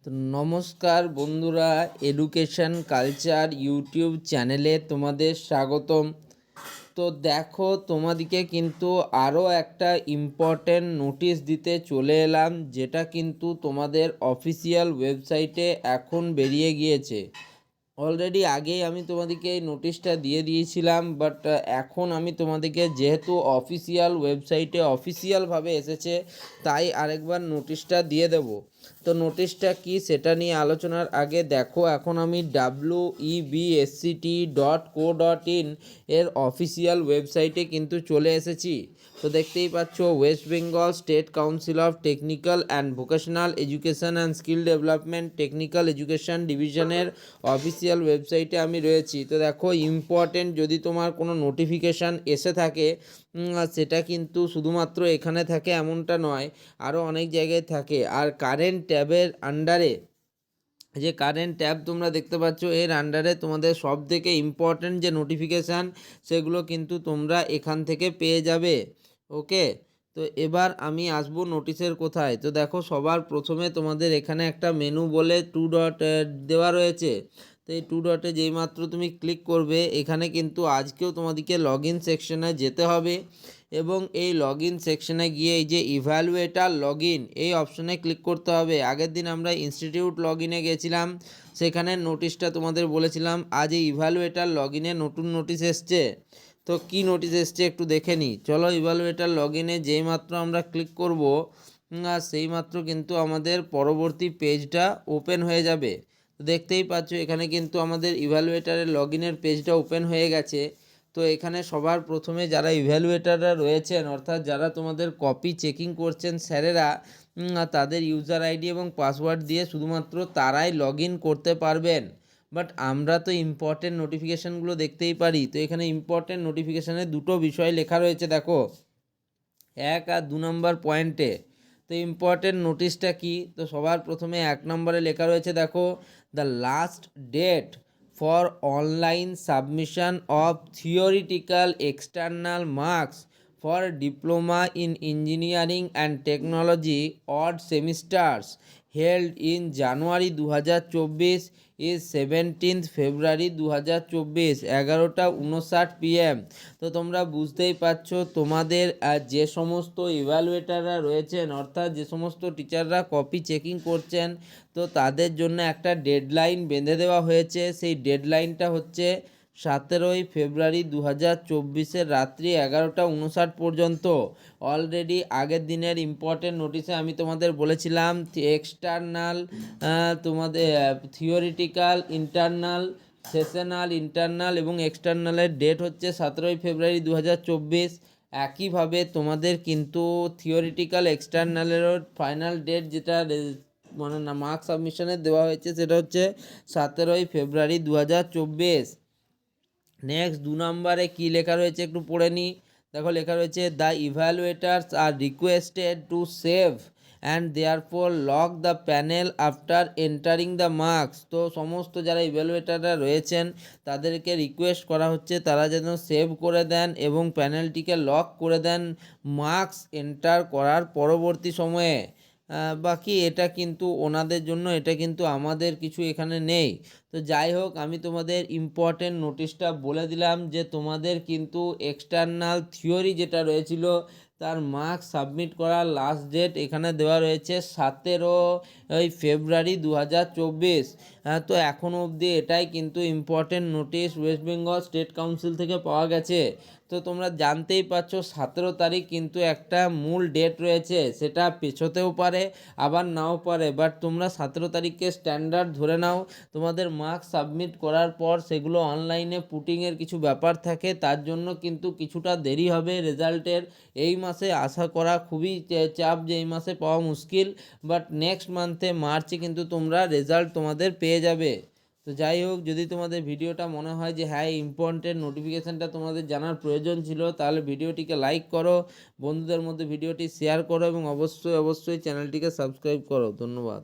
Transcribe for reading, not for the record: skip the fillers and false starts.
তো নমস্কার বন্ধুরা, এডুকেশন কালচার ইউটিউব চ্যানেলে তোমাদের স্বাগতম। তো দেখো, তোমাদেরকে কিন্তু আরও একটা ইম্পর্টেন্ট নোটিশ দিতে চলে এলাম, যেটা কিন্তু তোমাদের অফিসিয়াল ওয়েবসাইটে এখন বেরিয়ে গিয়েছে। অলরেডি আগেই আমি তোমাদেরকে এই নোটিশটা দিয়ে দিয়েছিলাম, বাট এখন আমি তোমাদেরকে, যেহেতু অফিসিয়াল ওয়েবসাইটে অফিসিয়ালভাবে এসেছে, তাই আরেকবার নোটিশটা দিয়ে দেব। তো নোটিশটা কি সেটা নিয়ে আলোচনার আগে দেখো, এখন আমি websct.co.in এর অফিসিয়াল ওয়েবসাইটে কিন্তু চলে এসেছি। তো দেখতেই পাচ্ছ, West Bengal state council of technical and vocational education and skill development technical education ডিভিশনের অফিসিয়াল ওয়েবসাইটে আমি রয়েছি। তো দেখো, ইম্পর্টেন্ট যদি তোমার কোনো নোটিফিকেশান এসে থাকে, সেটা কিন্তু শুধুমাত্র এখানে থাকে এমনটা নয়, আরও অনেক জায়গায় থাকে। আর কারেন্ট ট্যাবের আন্ডারে, যে কারেন্ট ট্যাব তোমরা দেখতে পাচ্ছ, এর আন্ডারে তোমাদের সব থেকে ইম্পর্ট্যান্ট যে নোটিফিকেশান, সেগুলো কিন্তু তোমরা এখান থেকে পেয়ে যাবে। ওকে, তো এবার আমি আসবো নোটিশের কোথায়। তো দেখো, সবার প্রথমে তোমাদের এখানে একটা মেনু বলে 2 ডট দেওয়া রয়েছে। তো এই 2 ডটে যেইমাত্র তুমি ক্লিক করবে, এখানে কিন্তু আজকেও তোমাদেরকে লগ ইন সেকশনে যেতে হবে, এবং এই লগ ইন সেকশনে গিয়ে এই যে ইভ্যালুয়েটার লগ ইন, এই অপশনে ক্লিক করতে হবে। আগের দিন আমরা ইনস্টিটিউট লগ ইনে গেছিলাম, সেখানে নোটিশটা তোমাদের বলেছিলাম আজ এই ইভ্যালুয়েটার লগ ইনে নতুন নোটিশ এসছে। তো কি নোটিশ এসছে একটু দেখে নিই। চলো, ইভ্যালুয়েটার লগ ইনে যেইমাত্র আমরা ক্লিক করব, সেই মাত্র কিন্তু আমাদের পরবর্তী পেজটা ওপেন হয়ে যাবে। তো দেখতেই পাচ্ছ, এখানে কিন্তু আমাদের ইভ্যালুয়েটারের লগ ইনের পেজটা ওপেন হয়ে গেছে। তো এখানে সবার প্রথমে যারা ইভ্যালুয়েটাররা রয়েছেন, অর্থাৎ যারা তোমাদের কপি চেকিং করছেন স্যারেরা, তাদের ইউজার আইডি এবং পাসওয়ার্ড দিয়ে শুধুমাত্র তারাই লগ ইন করতে পারবেন। বাট আমরা তো ইম্পর্টেন্ট নোটিফিকেশানগুলো দেখতেই পারি। তো এখানে ইম্পর্টেন্ট নোটিফিকেশানে দুটো বিষয় লেখা রয়েছে, দেখো 1 আর 2 নম্বর পয়েন্টে। তো ইম্পর্টেন্ট নোটিশটা কি, তো সবার প্রথমে 1 নম্বরে লেখা রয়েছে, দেখো, the last date for online submission of theoretical external marks for diploma in engineering and technology odd semesters held in January 2024 is 17 February 2024 11:59 PM। তো তোমরা বুঝতেই পারছো, তোমাদের যে সমস্ত ইভ্যালুয়েটাররা রয়েছেন, অর্থাৎ যে সমস্ত টিচাররা কপি চেকিং করছেন, তো তাদের জন্য একটা ডেডলাইন বেঁধে দেওয়া হয়েছে। সেই ডেডলাইনটা হচ্ছে 17 ফেব্রুয়ারি 2024 রাত্রি 11:59 পর্যন্ত। অলরেডি আগের দিনের ইম্পর্টেন্ট নোটিশে আমি তোমাদের বলেছিলাম, এক্সটার্নাল, তোমাদের থিওরিটিক্যাল ইন্টারনাল, সেশনাল, ইন্টারনাল এবং এক্সটার্নালের ডেট হচ্ছে 17 ফেব্রুয়ারি 2024। একইভাবে তোমাদের কিন্তু থিওরিটিক্যাল এক্সটার্নালেরও ফাইনাল ডেট, যেটা মানে না মার্ক সাবমিশনের দেওয়া হয়েছে, সেটা হচ্ছে 17 ফেব্রুয়ারি 2024। নেক্সট 2 নম্বরে কী লেখা রয়েছে একটু পড়ে নিই। দেখো, লেখা রয়েছে, the evaluators are requested to save and therefore lock the panel after entering the marks. তো সমস্ত যারা ইভ্যালুয়েটাররা রয়েছেন, তাদেরকে রিকোয়েস্ট করা হচ্ছে তারা যেন সেভ করে দেন এবং প্যানেলটিকে লক করে দেন মার্কস এন্টার করার পরবর্তী সময়ে। বাকি এটা কিন্তু ওনাদের জন্য, এটা কিন্তু আমাদের কিছু এখানে নেই। তো যাই হোক, আমি তোমাদের ইম্পর্টেন্ট নোটিশটা বলে দিলাম, যে তোমাদের কিন্তু এক্সটার্নাল থিওরি যেটা রয়েছিল, তার মার্কস সাবমিট করার লাস্ট ডেট এখানে দেওয়া রয়েছে 17 ফেব্রুয়ারি 2024। তো এখনও অবধি এটাই কিন্তু important notice West Bengal state council থেকে পাওয়া গেছে। তো তোমরা জানতেই পারছো, 17 তারিখ কিন্তু একটা মূল ডেট রয়েছে, সেটা পেছোতেও পারে আবার নাও পারে, বাট তোমরা 17 তারিখকে স্ট্যান্ডার্ড ধরে নাও। তোমাদের মার্কস সাবমিট করার পর সেগুলো অনলাইনে পুটিংয়ের কিছু ব্যাপার থাকে, তার জন্য কিন্তু কিছুটা দেরি হবে রেজাল্টের। এই মাসে আশা করা খুবই চাপ যে এই মাসে পাওয়া মুশকিল, বাট নেক্সট মান্থে মার্চে কিন্তু তোমরা রেজাল্ট তোমাদের পেয়ে যাবে। তো যাই হোক, যদি তোমাদের ভিডিওটা মনে হয় যে হ্যাঁ, ইম্পর্টেন্ট নোটিফিকেশানটা তোমাদের জানার প্রয়োজন ছিল, তাহলে ভিডিওটিকে লাইক করো, বন্ধুদের মধ্যে ভিডিওটি শেয়ার করো এবং অবশ্যই চ্যানেলটিকে সাবস্ক্রাইব করো। ধন্যবাদ।